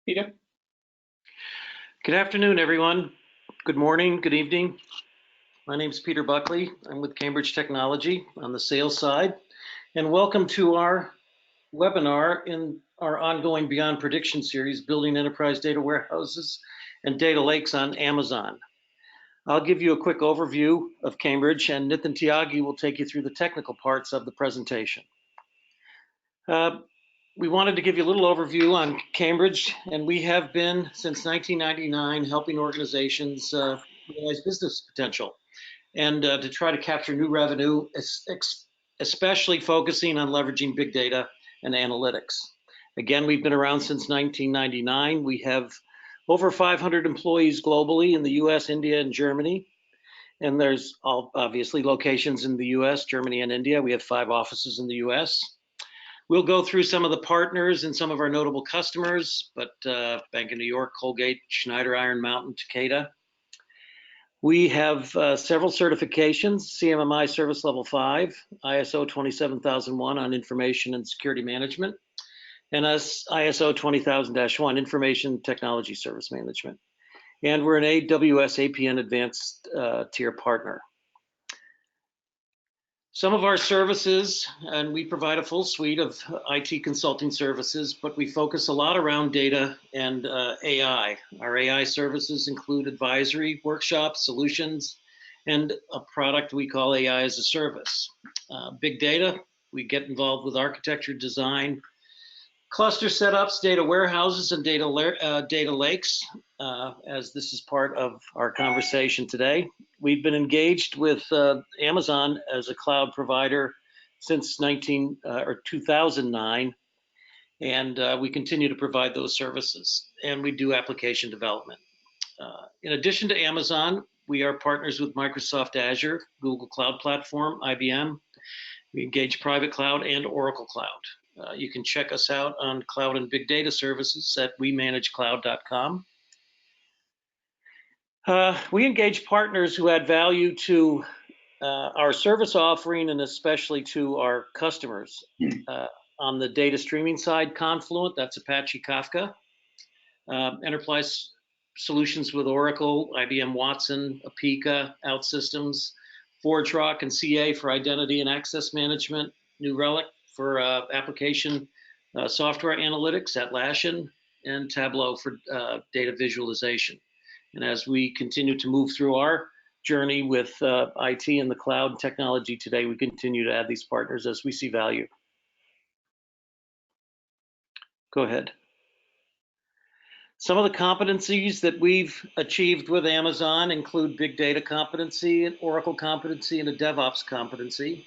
Peter? Good afternoon, everyone. Good morning, good evening. My name is Peter Buckley. I'm with Cambridge Technology on the sales side. And welcome to our webinar in our ongoing Beyond Prediction series, Building Enterprise Data Warehouses and Data Lakes on Amazon. I'll give you a quick overview of Cambridge, and Nitin Tyagi will take you through the technical parts of the presentation. We wanted to give you a little overview on Cambridge, and we have been since 1999 helping organizations realize business potential and to try to capture new revenue, especially focusing on leveraging big data and analytics. Again, we've been around since 1999. We have over 500 employees globally in the US, India, and Germany. And there's obviously locations in the US, Germany, and India. We have 5 offices in the US. We'll go through some of the partners and some of our notable customers, but Bank of New York, Colgate, Schneider, Iron Mountain, Takeda. We have several certifications: CMMI Service Level 5, ISO 27001 on Information and Security Management, and ISO 20000-1 Information Technology Service Management. And we're an AWS APN Advanced Tier partner. Some of our services, and we provide a full suite of IT consulting services, but we focus a lot around data and AI. Our AI services include advisory, workshops, solutions, and a product we call AI as a Service. Big data, we get involved with architecture, design, cluster setups, data warehouses, and data lakes, as this is part of our conversation today. We've been engaged with Amazon as a cloud provider since 2009, and we continue to provide those services, and we do application development. In addition to Amazon, we are partners with Microsoft Azure, Google Cloud Platform, IBM. We engage private cloud and Oracle Cloud. You can check us out on cloud and big data services at wemanagecloud.com. We engage partners who add value to our service offering and especially to our customers. On the data streaming side, Confluent, that's Apache Kafka. Enterprise solutions with Oracle, IBM Watson, Apica, OutSystems, ForgeRock and CA for identity and access management, New Relic for application software analytics, Atlassian, and Tableau for data visualization. And as we continue to move through our journey with IT and the cloud technology today, we continue to add these partners as we see value. Go ahead. Some of the competencies that we've achieved with Amazon include big data competency, an Oracle competency, and a DevOps competency.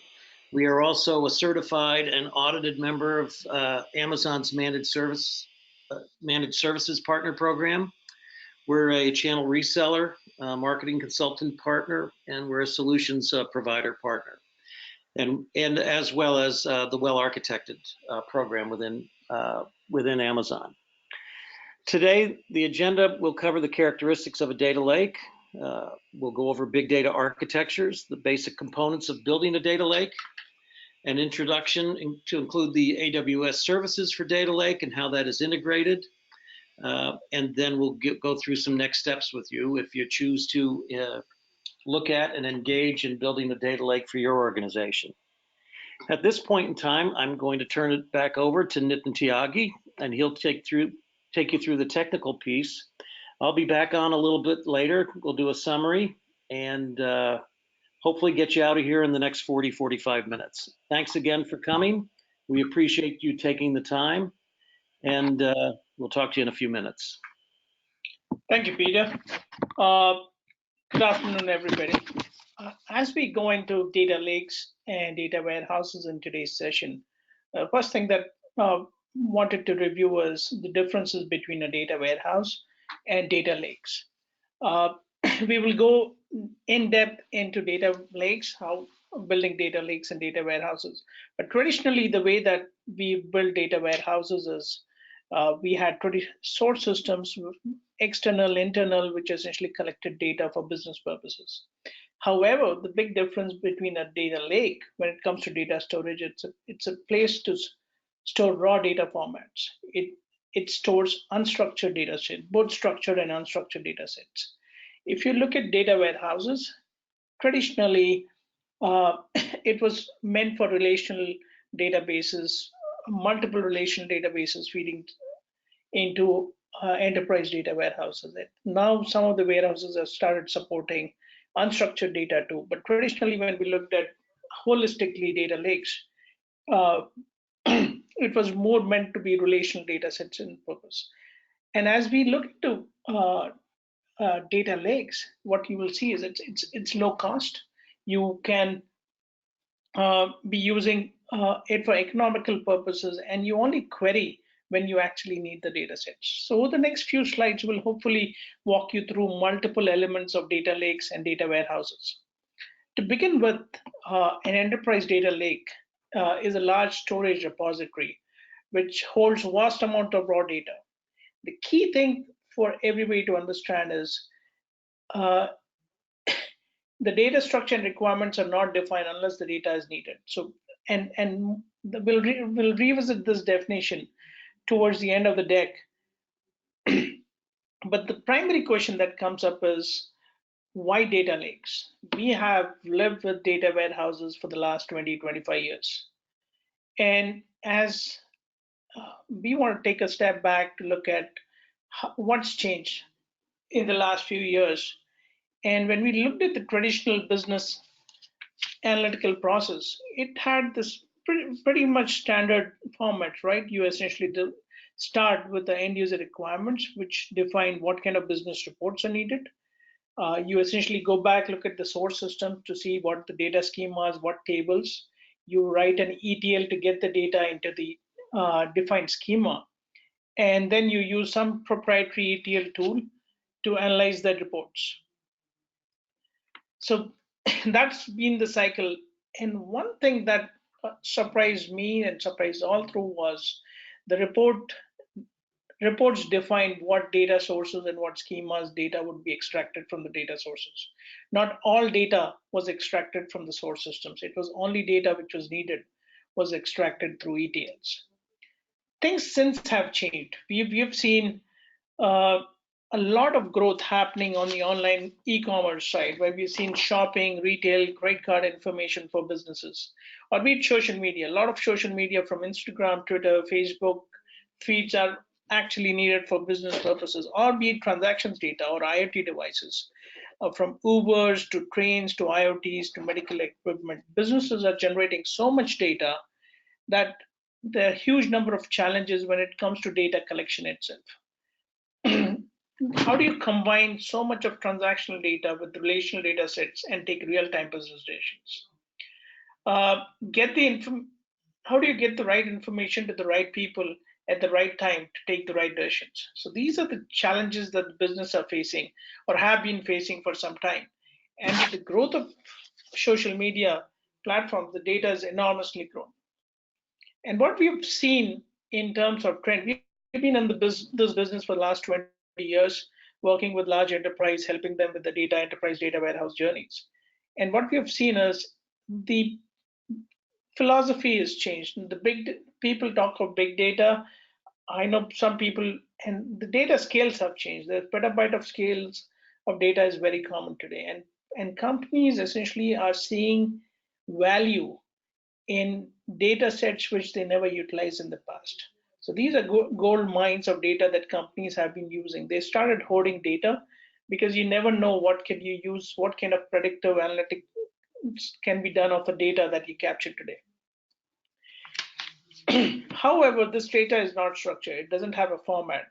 We are also a certified and audited member of Amazon's managed services partner program. We're a channel reseller, marketing consultant partner, and we're a solutions provider partner, and as well as the well-architected program within Amazon. Today, the agenda will cover the characteristics of a data lake. We'll go over big data architectures, the basic components of building a data lake, an introduction to include the AWS services for data lake and how that is integrated. And then we'll go through some next steps with you if you choose to look at and engage in building a data lake for your organization. At this point in time, I'm going to turn it back over to Nitin Tyagi, and he'll take you through the technical piece. I'll be back on a little bit later. We'll do a summary and hopefully get you out of here in the next 40-45 minutes. Thanks again for coming. We appreciate you taking the time, and we'll talk to you in a few minutes. Thank you, Peter. Good afternoon, everybody. As we go into data lakes and data warehouses in today's session, the first thing that wanted to review was the differences between a data warehouse and data lakes. We will go in depth into data lakes, how building data lakes and data warehouses. But traditionally, the way that we build data warehouses is we had source systems, external, internal, which essentially collected data for business purposes. However, the big difference between a data lake, when it comes to data storage, it's a place to store raw data formats. it stores unstructured data sets, both structured and unstructured data sets. If you look at data warehouses, traditionally, it was meant for relational databases, multiple relational databases feeding into enterprise data warehouses. Now, some of the warehouses have started supporting unstructured data too. But traditionally, when we looked at holistically data lakes, uh, it was more meant to be relational data sets in purpose. And as we look into data lakes, what you will see is it's low cost. You can be using it for economical purposes, and you only query when you actually need the data sets. So the next few slides will hopefully walk you through multiple elements of data lakes and data warehouses. To begin with, an enterprise data lake is a large storage repository which holds vast amount of raw data. The key thing for everybody to understand is uh, the data structure and requirements are not defined unless the data is needed. So, we'll revisit this definition towards the end of the deck. But the primary question that comes up is why data lakes? We have lived with data warehouses for the last 20, 25 years. And as we want to take a step back to look at what's changed in the last few years. And when we looked at the traditional business analytical process, it had this pretty much standard format, right? You essentially start with the end user requirements, which define what kind of business reports are needed. You essentially go back, look at the source system to see what the data schemas, what tables. You write an ETL to get the data into the defined schema. And then you use some proprietary ETL tool to analyze the reports. So that's been the cycle. And one thing that surprised me and surprised all through was the reports defined what data sources and what schemas data would be extracted from the data sources. Not all data was extracted from the source systems. It was only data which was needed was extracted through ETLs. Things since have changed. We've seen uh, a lot of growth happening on the online e-commerce side, where we've seen shopping, retail, credit card information for businesses, or be it social media. A lot of social media from Instagram, Twitter, Facebook feeds are actually needed for business purposes, or be it transactions data or IoT devices. From Ubers to trains to IoTs to medical equipment, businesses are generating so much data that there are a huge number of challenges when it comes to data collection itself. How do you combine so much of transactional data with relational data sets and take real-time business decisions? Uh, get the inform How do you get the right information to the right people at the right time to take the right decisions? So these are the challenges that the business are facing or have been facing for some time. And with the growth of social media platforms, the data is enormously grown. And what we've seen in terms of trend, we've been in this business for the last 20 years, working with large enterprise, helping them with the data enterprise data warehouse journeys. And what we have seen is the philosophy has changed. The big people talk of big data. I know some people, and the data scales have changed. The petabyte of scales of data is very common today, and companies essentially are seeing value in data sets which they never utilized in the past. So these are gold mines of data that companies have been using. They started hoarding data because you never know what can you use, what kind of predictive analytics can be done of the data that you capture today. However, this data is not structured. It doesn't have a format.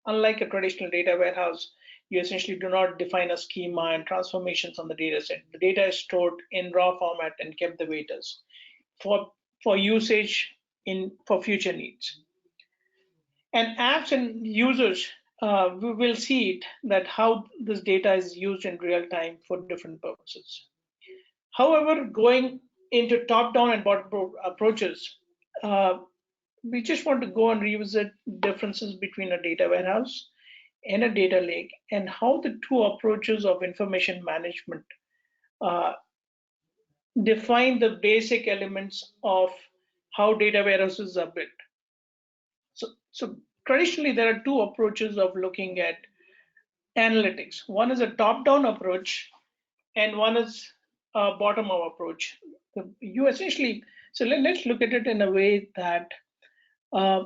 Unlike a traditional data warehouse, you essentially do not define a schema and transformations on the data set. The data is stored in raw format and kept the way it is for usage for future needs. And apps and users we will see it that how this data is used in real time for different purposes. However, going into top-down and bottom approaches, uh, we just want to go and revisit differences between a data warehouse and a data lake and how the two approaches of information management uh, define the basic elements of how data warehouses are built. So traditionally there are two approaches of looking at analytics. One is a top-down approach, and one is a bottom-up approach. You essentially, so let's look at it in a way that uh,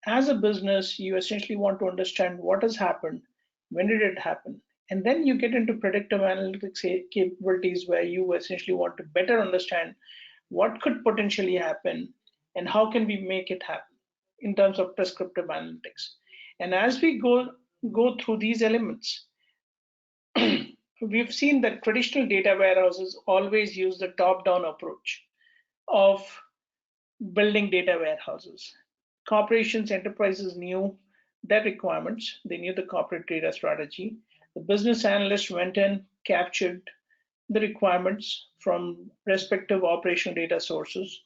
as a business, you essentially want to understand what has happened, when did it happen, and then you get into predictive analytics capabilities where you essentially want to better understand what could potentially happen and how can we make it happen in terms of prescriptive analytics. And as we go through these elements, we've seen that traditional data warehouses always use the top-down approach of building data warehouses. Corporations, enterprises knew their requirements. They knew the corporate data strategy. The business analyst went in, captured the requirements from respective operational data sources.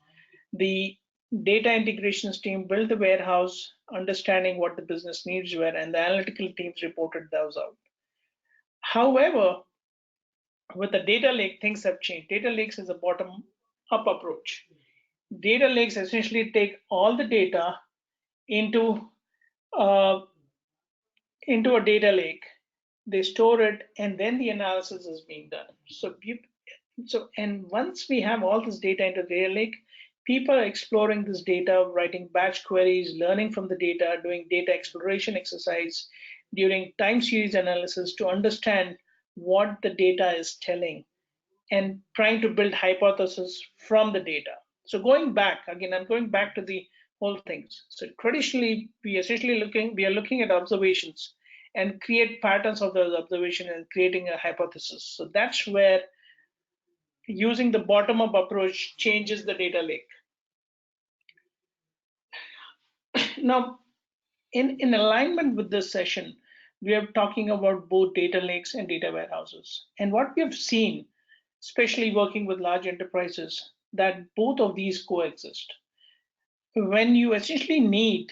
The data integrations team built the warehouse, understanding what the business needs were, and the analytical teams reported those out. However, with the data lake, things have changed. Data lakes is a bottom-up approach. Data lakes essentially take all the data into uh, into a data lake. They store it, and then the analysis is being done. And once we have all this data into the data lake, people are exploring this data, writing batch queries, learning from the data, doing data exploration exercise during time series analysis to understand what the data is telling and trying to build hypotheses from the data. So going back again, I'm going back to the whole things. So traditionally, we are looking at observations and create patterns of those observations and creating a hypothesis. So that's where using the bottom-up approach changes the data lake. Now, in alignment with this session, we are talking about both data lakes and data warehouses. And what we have seen, especially working with large enterprises, that both of these coexist. When you essentially need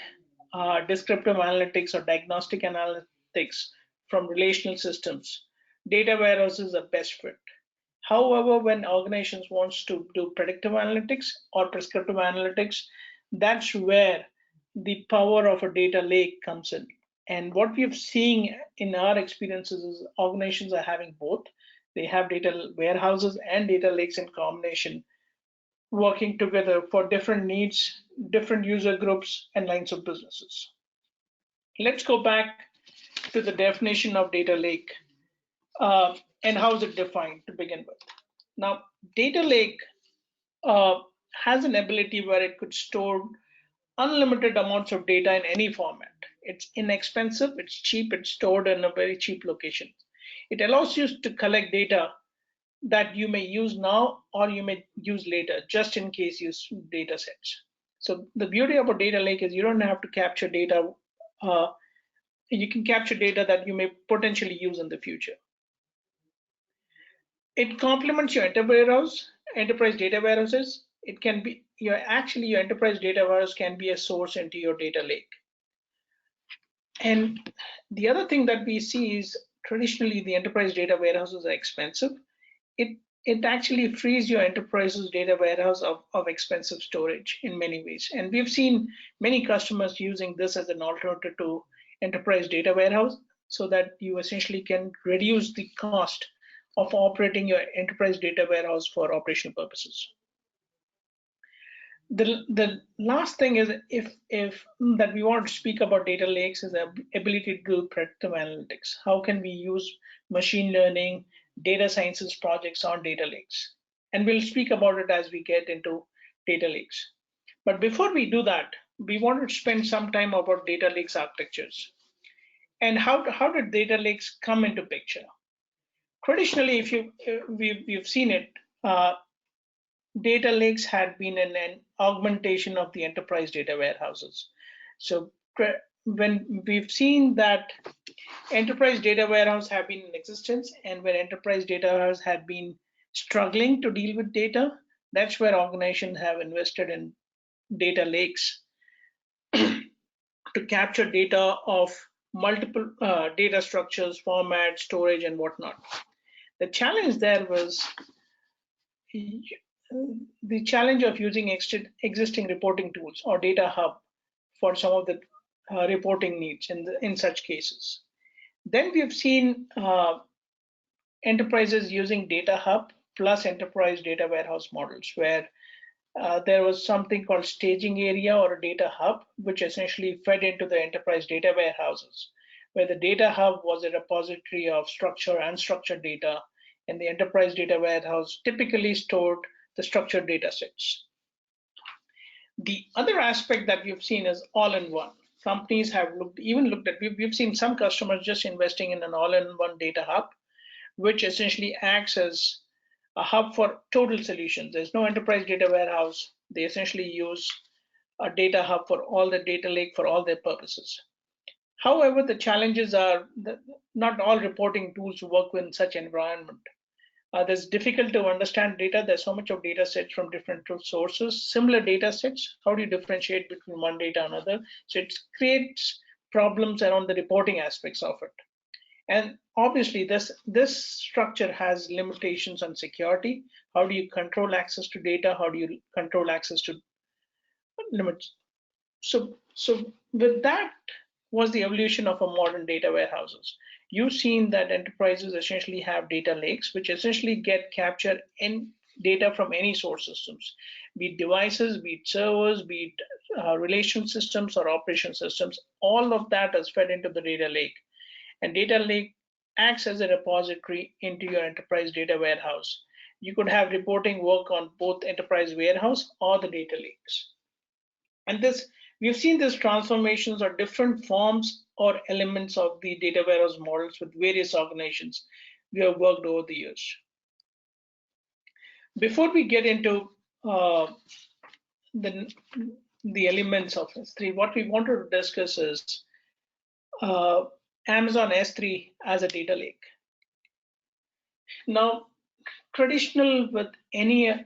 descriptive analytics or diagnostic analytics from relational systems, data warehouses are best fit. However, when organizations wants to do predictive analytics or prescriptive analytics, that's where the power of a data lake comes in. And what we have seen in our experiences is organizations are having both. They have data warehouses and data lakes in combination, working together for different needs, different user groups, and lines of businesses. Let's go back to the definition of data lake and how is it defined to begin with. Now, data lake has an ability where it could store unlimited amounts of data in any format. It's inexpensive, it's cheap, it's stored in a very cheap location. It allows you to collect data that you may use now or you may use later, just in case you use data sets. So the beauty about data lake is you don't have to capture data. You can capture data that you may potentially use in the future. It complements your enterprise data warehouses. It can be your enterprise data warehouse can be a source into your data lake. And the other thing that we see is traditionally the enterprise data warehouses are expensive. It actually frees your enterprise's data warehouse of expensive storage in many ways. And we've seen many customers using this as an alternative to enterprise data warehouse so that you essentially can reduce the cost of operating your enterprise data warehouse for operational purposes. The last thing is if that we want to speak about data lakes is the ability to do predictive analytics. How can we use machine learning, data sciences projects on data lakes? And we'll speak about it as we get into data lakes. But before we do that, we want to spend some time about data lakes architectures and how did data lakes come into picture. Traditionally, if we've seen it, data lakes had been an augmentation of the enterprise data warehouses. So when we've seen that enterprise data warehouse have been in existence and where enterprise data warehouse had been struggling to deal with data, that's where organizations have invested in data lakes to capture data of multiple data structures, formats, storage, and whatnot. The challenge there was the challenge of using existing reporting tools or data hub for some of the reporting needs in such cases. Then we've seen enterprises using data hub plus enterprise data warehouse models, where there was something called staging area or a data hub, which essentially fed into the enterprise data warehouses, where the data hub was a repository of structured and unstructured data, and the enterprise data warehouse typically stored the structured data sets. The other aspect that we've seen is all-in-one. Companies have looked at, we've seen some customers just investing in an all-in-one data hub, which essentially acts as a hub for total solutions. There's no enterprise data warehouse. They essentially use a data hub for all the data lake for all their purposes. However, the challenges are that not all reporting tools work in such environment. There's difficult to understand data. There's so much of data sets from different sources, similar data sets. How do you differentiate between one data and another? So it creates problems around the reporting aspects of it. And obviously, this structure has limitations on security. How do you control access to data? How do you control access to limits? So with that was the evolution of a modern data warehouses. You've seen that enterprises essentially have data lakes, which essentially get captured in data from any source systems, be it devices, be it servers, be it relation systems or operation systems. All of that is fed into the data lake. And data lake acts as a repository into your enterprise data warehouse. You could have reporting work on both enterprise warehouse or the data lakes. And we've seen these transformations or different forms or elements of the data warehouse models with various organizations we have worked over the years. Before we get into the elements of S3, what we want to discuss is Amazon S3 as a data lake. Now, traditional with any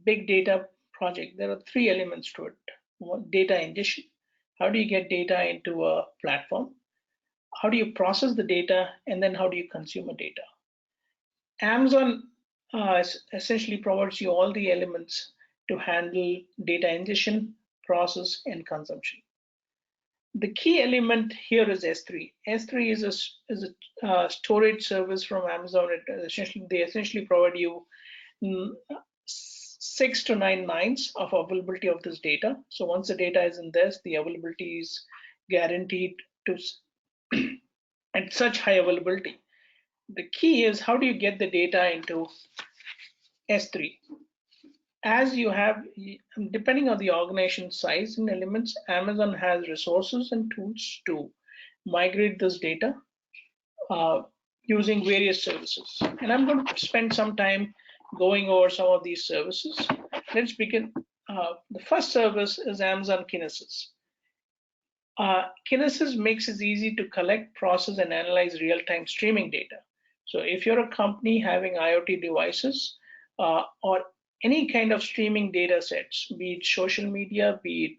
big data project, there are three elements to it. One, data ingestion. How do you get data into a platform? How do you process the data? And then how do you consume the data? Amazon essentially provides you all the elements to handle data ingestion, process, and consumption. The key element here is S3. S3 is a storage service from Amazon. They essentially provide you 6 to 9 nines of availability of this data. So once the data is in this, the availability is guaranteed to at such high availability. The key is how do you get the data into S3? As you have, depending on the organization size and elements, Amazon has resources and tools to migrate this data using various services. And I'm going to spend some time going over some of these services. Let's begin. The first service is Amazon Kinesis. Kinesis makes it easy to collect, process, and analyze real-time streaming data. So if you're a company having IoT devices or any kind of streaming data sets, be it social media, be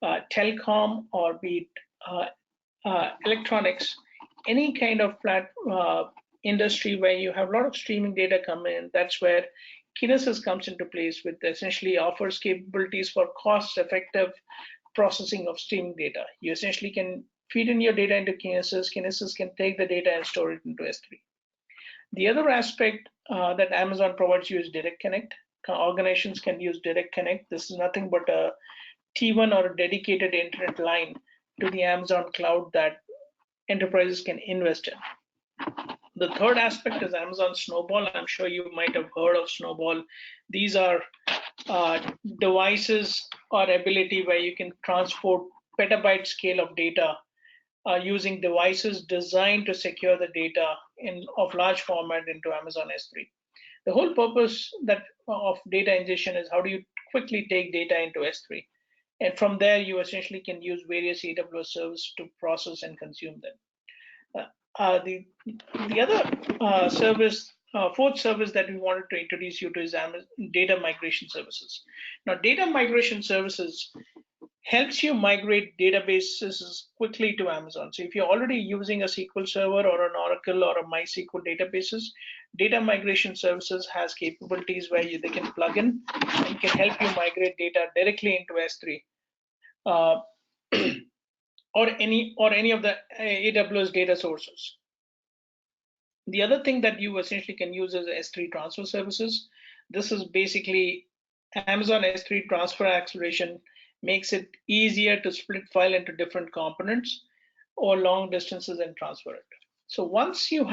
it telecom, or be it electronics, any kind of industry where you have a lot of streaming data come in, that's where Kinesis comes into place, with essentially offers capabilities for cost-effective processing of streaming data. You essentially can feed in your data into Kinesis. Kinesis can take the data and store it into S3. The other aspect that Amazon provides you is Direct Connect. Organizations can use Direct Connect. This is nothing but a T1 or a dedicated internet line to the Amazon cloud that enterprises can invest in. The third aspect is Amazon Snowball. I'm sure you might have heard of Snowball. These are devices or ability where you can transport petabyte scale of data using devices designed to secure the data of large format into Amazon S3. The whole purpose of data ingestion is how do you quickly take data into S3, and from there you essentially can use various AWS services to process and consume them. The other service, fourth service that we wanted to introduce you to is data migration services. Now, data migration services helps you migrate databases quickly to Amazon. So if you're already using a SQL Server or an Oracle or a MySQL databases, data migration services has capabilities where they can plug in and can help you migrate data directly into S3 or any of the AWS data sources. The other thing that you essentially can use is S3 transfer services. This is basically Amazon S3 transfer acceleration makes it easier to split file into different components or long distances and transfer it. So once you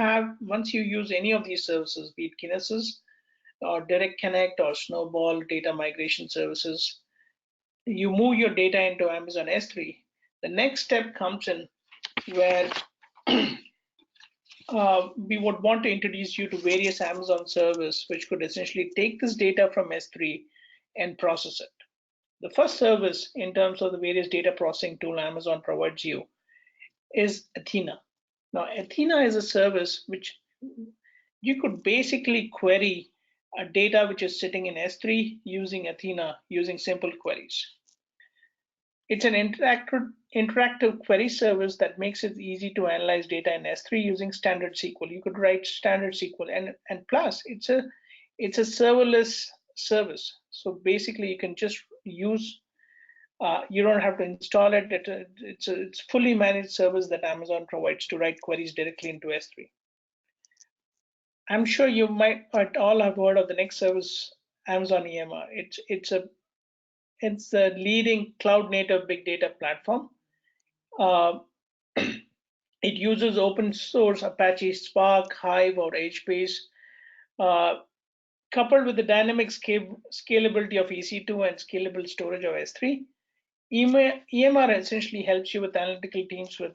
use any of these services, be it Kinesis or Direct Connect or Snowball data migration services, you move your data into Amazon S3. The next step comes in where we would want to introduce you to various Amazon servers, which could essentially take this data from S3 and process it. The first service in terms of the various data processing tool Amazon provides you is Athena. Now, Athena is a service which you could basically query data which is sitting in S3 using Athena using simple queries. It's an interactive query service that makes it easy to analyze data in S3 using standard SQL. You could write standard SQL, and plus it's a serverless service. So basically, you can just use. You don't have to install it. It's fully managed service that Amazon provides to write queries directly into S3. I'm sure you might all have heard of the next service, Amazon EMR. It's a leading cloud native big data platform. It uses open source Apache Spark, Hive, or HBase, coupled with the dynamic scalability of EC2 and scalable storage of S3. EMR essentially helps you with analytical teams with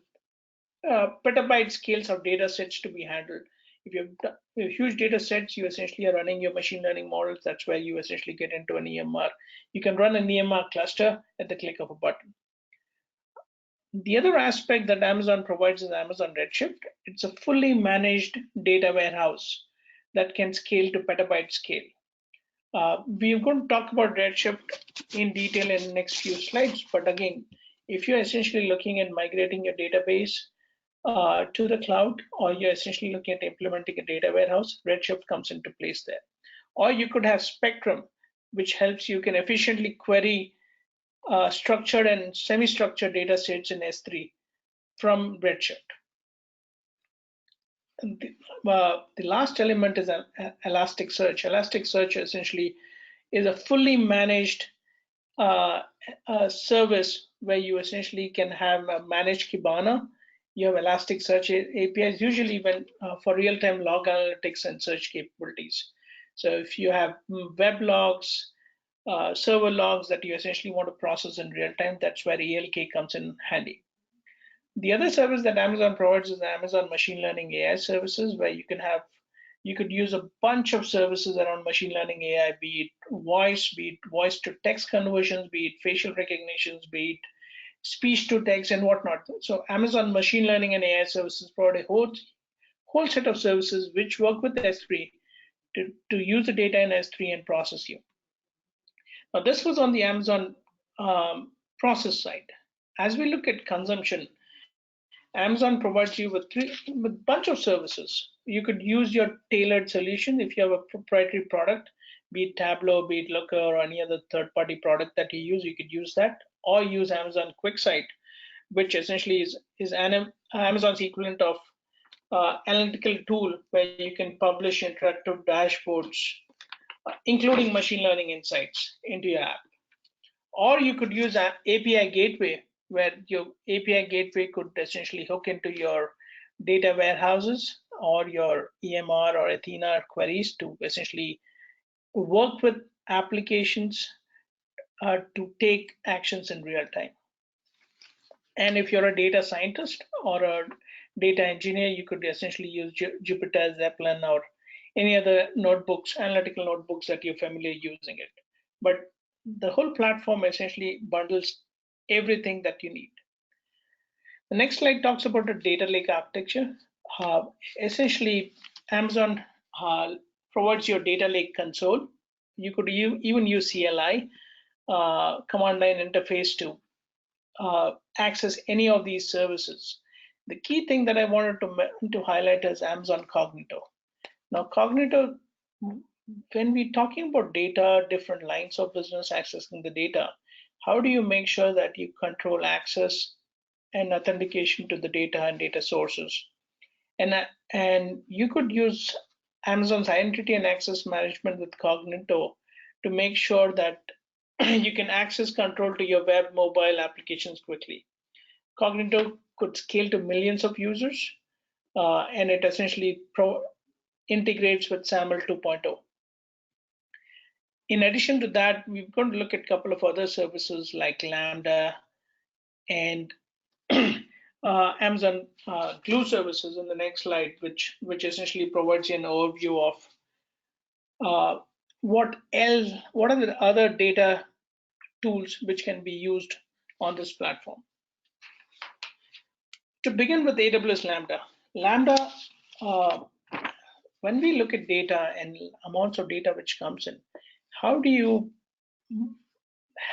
petabyte scales of data sets to be handled. If you have huge data sets, you essentially are running your machine learning models. That's where you essentially get into an EMR. You can run an EMR cluster at the click of a button. The other aspect that Amazon provides is Amazon Redshift. It's a fully managed data warehouse that can scale to petabyte scale. We're going to talk about Redshift in detail in the next few slides, but again, if you're essentially looking at migrating your database to the cloud, or you're essentially looking at implementing a data warehouse, Redshift comes into place there. Or you could have Spectrum, which helps you can efficiently query structured and semi-structured data sets in S3 from Redshift. The last element is Elasticsearch. Elasticsearch essentially is a fully managed service where you essentially can have a managed Kibana. You have Elasticsearch APIs, usually when for real-time log analytics and search capabilities. So if you have web logs, server logs that you essentially want to process in real time, that's where ELK comes in handy. The other service that Amazon provides is the Amazon Machine Learning AI services, where you could use a bunch of services around machine learning AI, be it voice to text conversions, be it facial recognitions, be it speech to text and whatnot. So Amazon Machine Learning and AI services provide a whole set of services which work with S3 to use the data in S3 and process you. Now, this was on the Amazon process side. As we look at consumption, Amazon provides you with a bunch of services. You could use your tailored solution if you have a proprietary product, be it Tableau, be it Looker, or any other third-party product that you use. You could use that, or use Amazon QuickSight, which essentially is Amazon's equivalent of analytical tool where you can publish interactive dashboards, including machine learning insights into your app. Or you could use an API gateway, where your API gateway could essentially hook into your data warehouses or your EMR or Athena queries to essentially work with applications to take actions in real time. And if you're a data scientist or a data engineer, you could essentially use Jupyter, Zeppelin, or any other notebooks, analytical notebooks that you're familiar using it. But the whole platform essentially bundles everything that you need. The next slide talks about the data lake architecture. Essentially, Amazon provides your data lake console. You could even use CLI, command line interface, to access any of these services. The key thing that I wanted to highlight is Amazon Cognito. Now, Cognito, when we're talking about data, different lines of business accessing the data, how do you make sure that you control access and authentication to the data and data sources. And you could use Amazon's identity and access management with Cognito to make sure that you can access control to your web mobile applications quickly. Cognito could scale to millions of users, and it essentially integrates with SAML 2.0. In addition to that, we're going to look at a couple of other services like Lambda and Amazon Glue services in the next slide, which essentially provides you an overview of what are the other data tools which can be used on this platform. To begin with AWS Lambda, when we look at data and amounts of data which comes in, how do you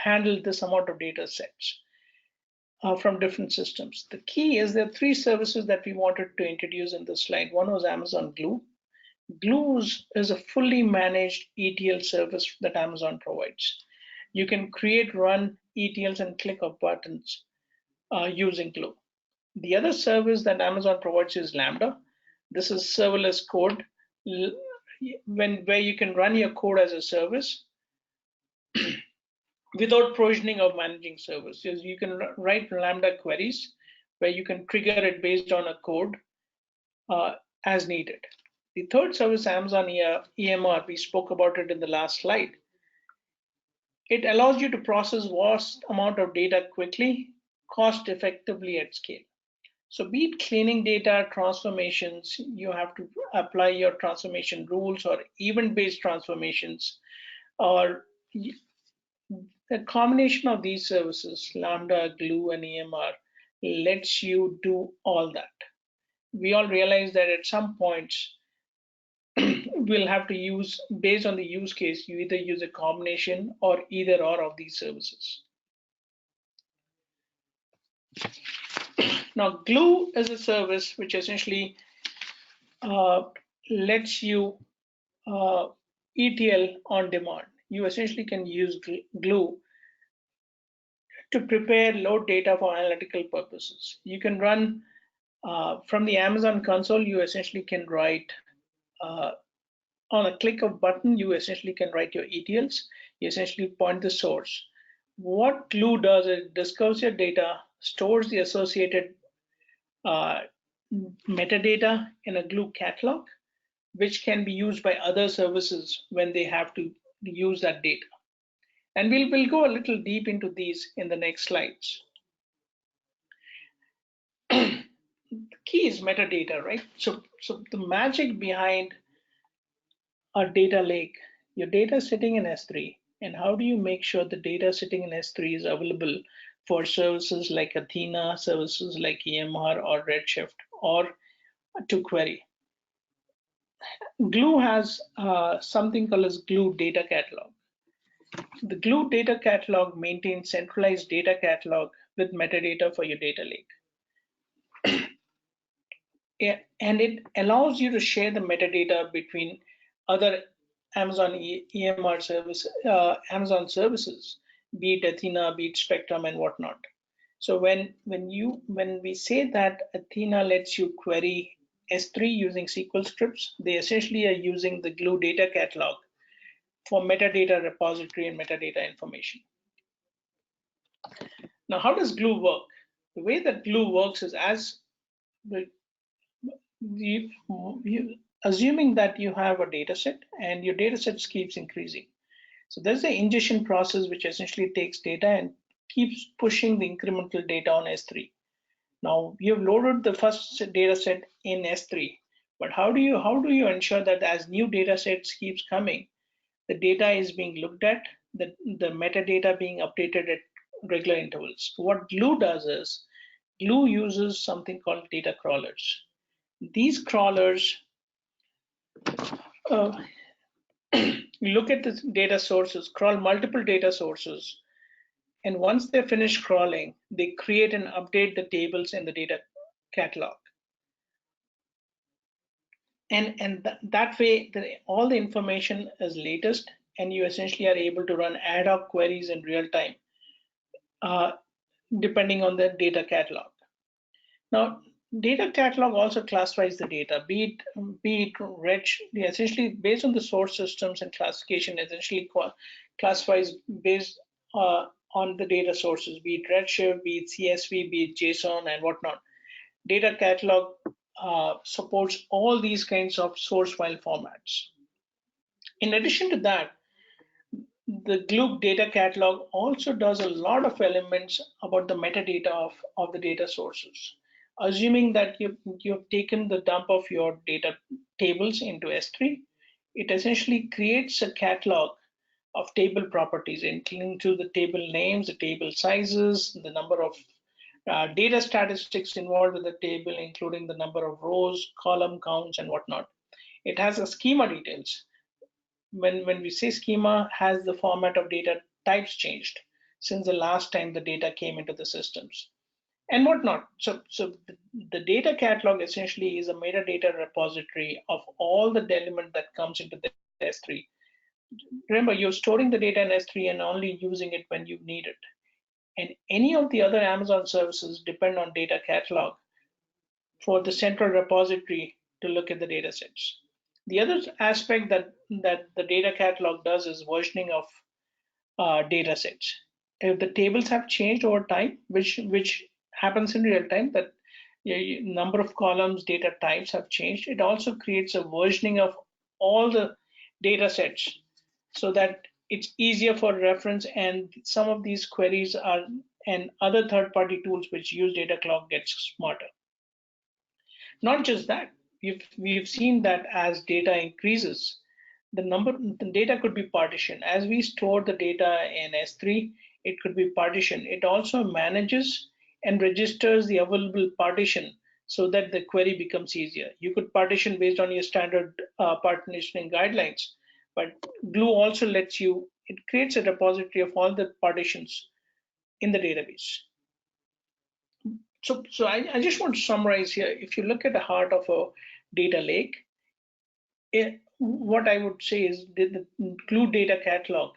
handle this amount of data sets from different systems? The key is there are three services that we wanted to introduce in this slide. One was Amazon Glue. Glue is a fully managed ETL service that Amazon provides. You can create, run ETLs and click of buttons using Glue. The other service that Amazon provides is Lambda. This is serverless code where you can run your code as a service without provisioning or managing services. You can write Lambda queries where you can trigger it based on a code as needed. The third service, Amazon EMR, we spoke about it in the last slide. It allows you to process vast amount of data quickly, cost effectively at scale. So be it cleaning data, transformations, you have to apply your transformation rules or event-based transformations, or a combination of these services, Lambda, Glue, and EMR, lets you do all that. We all realize that at some points, we'll have to use, based on the use case, you either use a combination or either or of these services. Now, Glue is a service which essentially lets you ETL on demand. You essentially can use Glue to prepare load data for analytical purposes. You can run from the Amazon console, you essentially can write on a click of button, you essentially can write your ETLs. You essentially point the source. What Glue does is it discovers your data, stores the associated metadata in a Glue catalog, which can be used by other services when they have to use that data. And we'll go a little deep into these in the next slides. The key is metadata, right? So the magic behind a data lake, your data is sitting in S3, and how do you make sure the data sitting in S3 is available for services like Athena, services like EMR or Redshift, or to query? Glue has something called as Glue Data Catalog. The Glue Data Catalog maintains centralized data catalog with metadata for your data lake. And it allows you to share the metadata between other Amazon EMR service, Amazon services, be it Athena, be it Spectrum, and whatnot. So when we say that Athena lets you query S3 using SQL scripts, they essentially are using the Glue Data Catalog for metadata repository and metadata information. Now, how does Glue work? The way that Glue works is assuming that you have a data set and your data set keeps increasing. So there's an ingestion process which essentially takes data and keeps pushing the incremental data on S3. Now you've loaded the first data set in S3, but how do you ensure that as new data sets keeps coming, the data is being looked at, the metadata being updated at regular intervals? What Glue does is Glue uses something called data crawlers. These crawlers look at the data sources, crawl multiple data sources, and once they finish crawling, they create and update the tables in the data catalog. And that way, all the information is latest, and you essentially are able to run ad hoc queries in real time, depending on the data catalog. Now, data catalog also classifies the data, be it rich, essentially based on the source systems and classification, essentially classifies based on the data sources, be it Redshift, be it CSV, be it JSON, and whatnot. Data catalog supports all these kinds of source file formats. In addition to that, the Glue data catalog also does a lot of elements about the metadata of the data sources. Assuming that you've taken the dump of your data tables into S3, it essentially creates a catalog of table properties, including to the table names, the table sizes, the number of data statistics involved with the table, including the number of rows, column counts, and whatnot. It has a schema details. When we say schema, has the format of data types changed since the last time the data came into the systems and whatnot. So the data catalog essentially is a metadata repository of all the element that comes into the S3. Remember, you're storing the data in S3 and only using it when you need it. And any of the other Amazon services depend on data catalog for the central repository to look at the data sets. The other aspect that the data catalog does is versioning of data sets. If the tables have changed over time, which happens in real time, that number of columns, data types have changed, it also creates a versioning of all the data sets so that it's easier for reference, and some of these queries are and other third-party tools which use data catalog gets smarter. Not just that, we've seen that as data increases, the data could be partitioned. As we store the data in S3, it could be partitioned. It also manages and registers the available partition so that the query becomes easier. You could partition based on your standard partitioning guidelines, but Glue also lets you, it creates a repository of all the partitions in the database. So I just want to summarize here. If you look at the heart of a data lake, what I would say is the Glue data catalog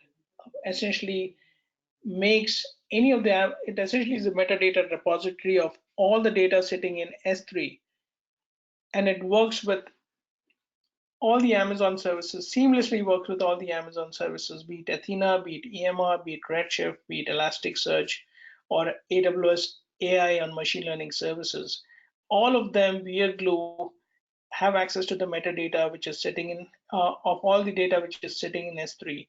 essentially makes any of the, it essentially is a metadata repository of all the data sitting in S3, and it works with all the Amazon services, seamlessly works with all the Amazon services, be it Athena, be it EMR, be it Redshift, be it Elasticsearch, or AWS AI on machine learning services. All of them via Glue have access to the metadata which is sitting in of all the data which is sitting in S3.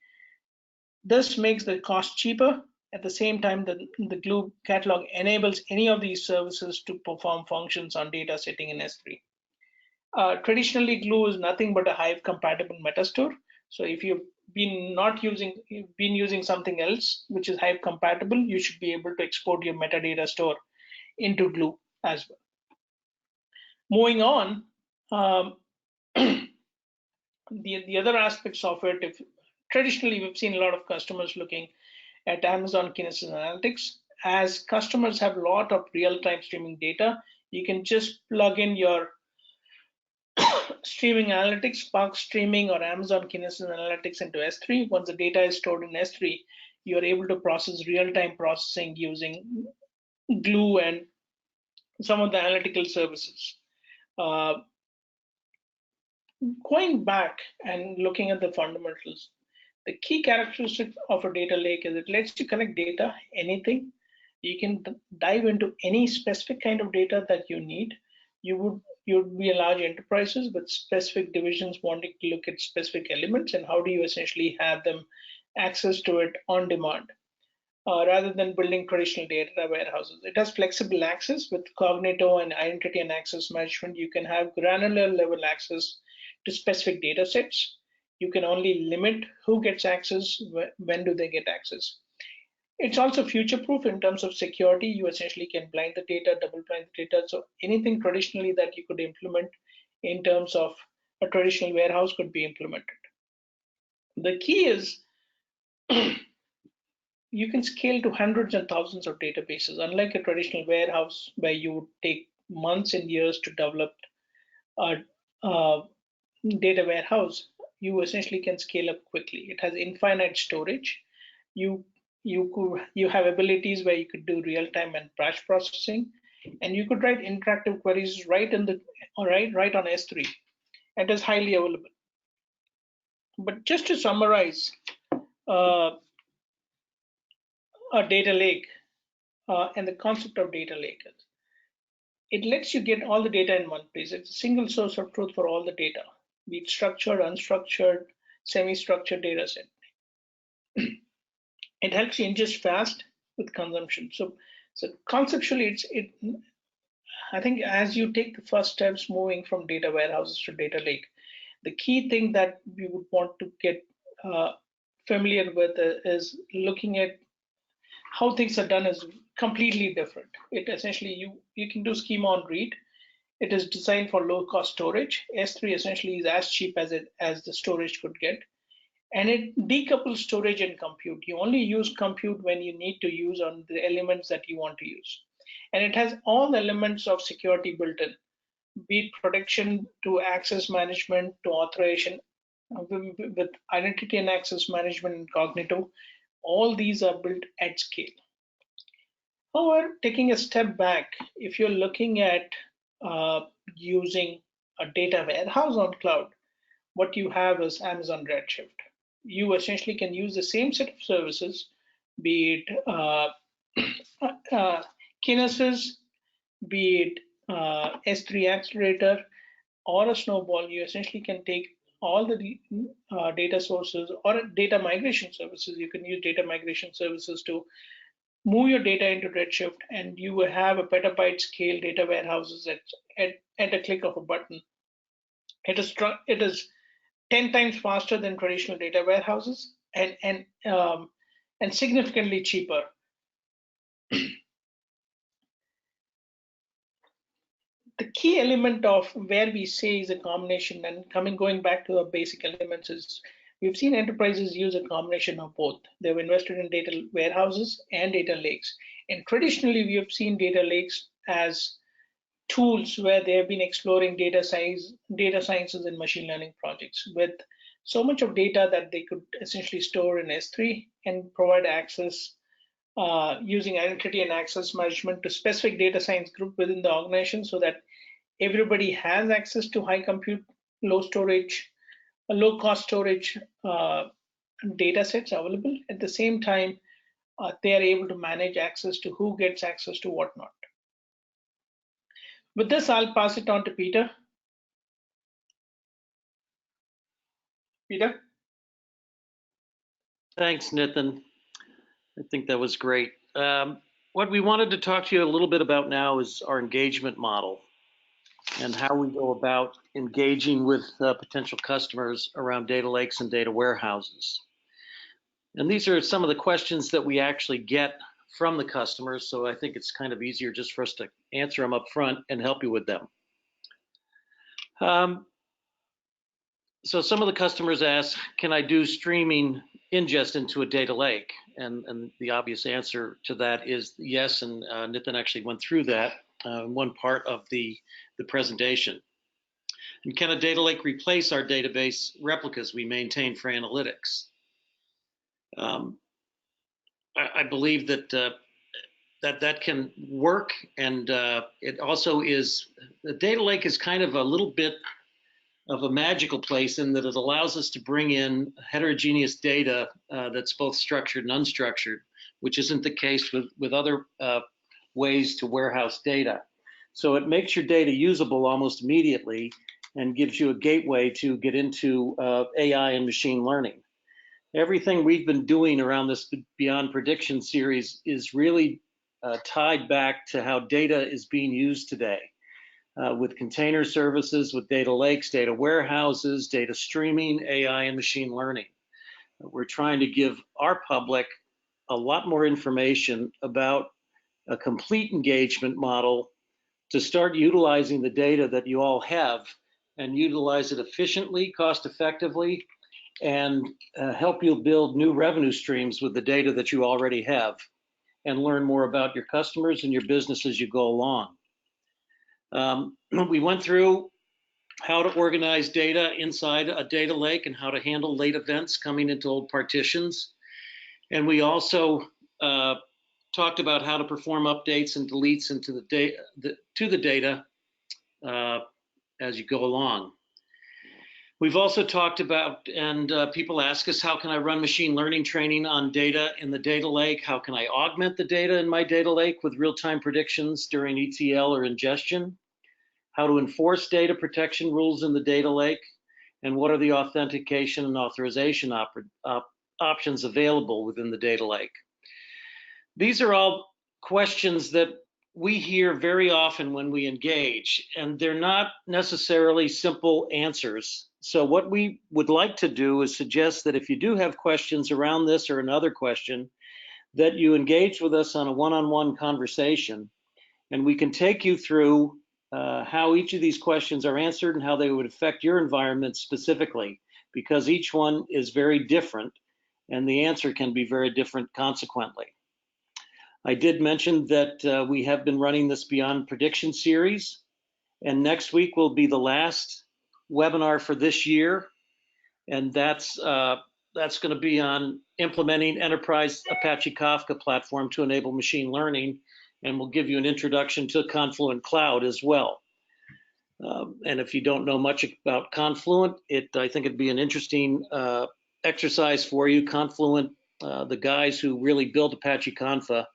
This makes the cost cheaper. At the same time, the Glue catalog enables any of these services to perform functions on data sitting in S3. Traditionally, Glue is nothing but a Hive compatible metastore. So if you've been using something else which is Hive compatible, you should be able to export your metadata store into Glue as well. Moving on, the other aspects of it, if traditionally we've seen a lot of customers looking at Amazon Kinesis Analytics. As customers have a lot of real-time streaming data, you can just plug in your streaming analytics, Spark Streaming or Amazon Kinesis Analytics into S3. Once the data is stored in S3, you're able to process real-time processing using Glue and some of the analytical services. Going back and looking at the fundamentals, the key characteristic of a data lake is it lets you connect data, anything. You can dive into any specific kind of data that you need. You'd be a large enterprises with specific divisions wanting to look at specific elements, and how do you essentially have them access to it on demand, rather than building traditional data warehouses. It has flexible access with Cognito and identity and access management. You can have granular level access to specific data sets. You can only limit who gets access, when do they get access. It's also future-proof in terms of security. You essentially can blind the data, double blind the data. So anything traditionally that you could implement in terms of a traditional warehouse could be implemented. The key is you can scale to hundreds and thousands of databases, unlike a traditional warehouse where you would take months and years to develop a, a data warehouse. You essentially can scale up quickly. It has infinite storage. You have abilities where you could do real-time and batch processing. and you could write interactive queries right on S3. It is highly available. But just to summarize, uh, a data lake and the concept of data lake is it lets you get all the data in one place. It's a single source of truth for all the data, be it structured, unstructured, semi-structured data set. It helps you ingest fast with consumption. So conceptually, I think as you take the first steps moving from data warehouses to data lake, the key thing that we would want to get familiar with is looking at how things are done is completely different. It essentially you can do schema on read. It is designed for low cost storage. S3 essentially is as cheap as the storage could get. And it decouples storage and compute. You only use compute when you need to use on the elements that you want to use. And it has all the elements of security built in, be it protection to access management to authorization with identity and access management and cognito. All these are built at scale. However, taking a step back, if you're looking at using a data warehouse on cloud, what you have is Amazon Redshift. You essentially can use the same set of services, be it Kinesis, be it S3 Accelerator, or a Snowball. You essentially can take all the data sources or data migration services. You can use data migration services to move your data into Redshift, and you will have a petabyte scale data warehouses at a click of a button. It is 10 times faster than traditional data warehouses and significantly cheaper. The key element of where we say is a combination, and going back to the basic elements, is we've seen enterprises use a combination of both. They've invested in data warehouses and data lakes. And traditionally, we have seen data lakes as tools where they have been exploring data sciences and machine learning projects with so much of data that they could essentially store in S3 and provide access using identity and access management to specific data science group within the organization, so that everybody has access to high compute, low storage, low cost storage data sets available. At the same time, they are able to manage access to who gets access to whatnot. With this, I'll pass it on to Peter. Peter? Thanks, Nitin. I think that was great. What we wanted to talk to you a little bit about now is our engagement model and how we go about engaging with potential customers around data lakes and data warehouses. And these are some of the questions that we actually get from the customers, so I think it's kind of easier just for us to answer them up front and help you with them. So some of the customers ask, can I do streaming ingest into a data lake? And the obvious answer to that is yes, and Nitin actually went through that in one part of the presentation. And can a data lake replace our database replicas we maintain for analytics? I believe that that can work, and it also is, the data lake is kind of a little bit of a magical place in that it allows us to bring in heterogeneous data that's both structured and unstructured, which isn't the case with other ways to warehouse data. So it makes your data usable almost immediately and gives you a gateway to get into AI and machine learning. Everything we've been doing around this Beyond Prediction series is really tied back to how data is being used today. With container services, with data lakes, data warehouses, data streaming, AI, and machine learning. We're trying to give our public a lot more information about a complete engagement model to start utilizing the data that you all have and utilize it efficiently, cost effectively, and help you build new revenue streams with the data that you already have and learn more about your customers and your business as you go along. We went through how to organize data inside a data lake and how to handle late events coming into old partitions. And we also talked about how to perform updates and deletes into the data as you go along. We've also talked about, and people ask us, how can I run machine learning training on data in the data lake? How can I augment the data in my data lake with real-time predictions during ETL or ingestion? How to enforce data protection rules in the data lake? And what are the authentication and authorization options available within the data lake? These are all questions that we hear very often when we engage, and they're not necessarily simple answers. So what we would like to do is suggest that if you do have questions around this or another question, that you engage with us on a one-on-one conversation, and we can take you through how each of these questions are answered and how they would affect your environment specifically, because each one is very different and the answer can be very different consequently. I did mention that we have been running this Beyond Prediction series, and next week will be the last webinar for this year, and that's going to be on implementing Enterprise Apache Kafka platform to enable machine learning, and we'll give you an introduction to Confluent Cloud as well. And if you don't know much about Confluent, I think it'd be an interesting exercise for you. Confluent, the guys who really built Apache Kafka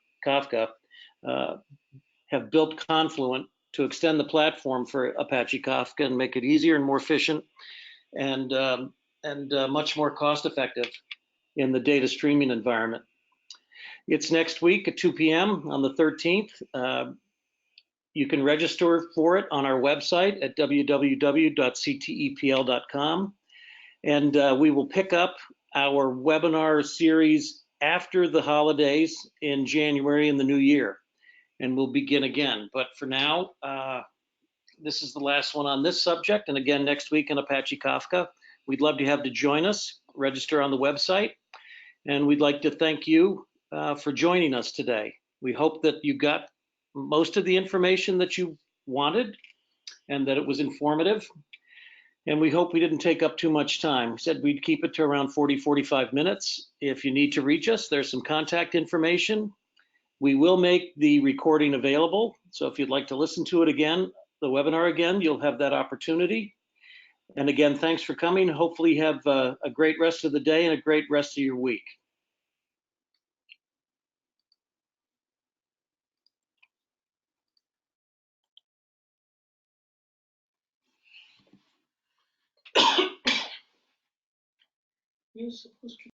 have built Confluent to extend the platform for Apache Kafka and make it easier and more efficient and much more cost effective in the data streaming environment. It's next week at 2 p.m. on the 13th. You can register for it on our website at www.ctepl.com. And we will pick up our webinar series after the holidays in January in the new year, and we'll begin again. But for now, this is the last one on this subject, and again next week in Apache Kafka. We'd love to have you join us. Register on the website, and we'd like to thank you for joining us today. We hope that you got most of the information that you wanted and that it was informative. And we hope we didn't take up too much time. We said we'd keep it to around 40-45 minutes. If you need to reach us, there's some contact information. We will make the recording available. So if you'd like to listen to it again, the webinar again, you'll have that opportunity. And again, thanks for coming. Hopefully you have a great rest of the day and a great rest of your week. You're supposed to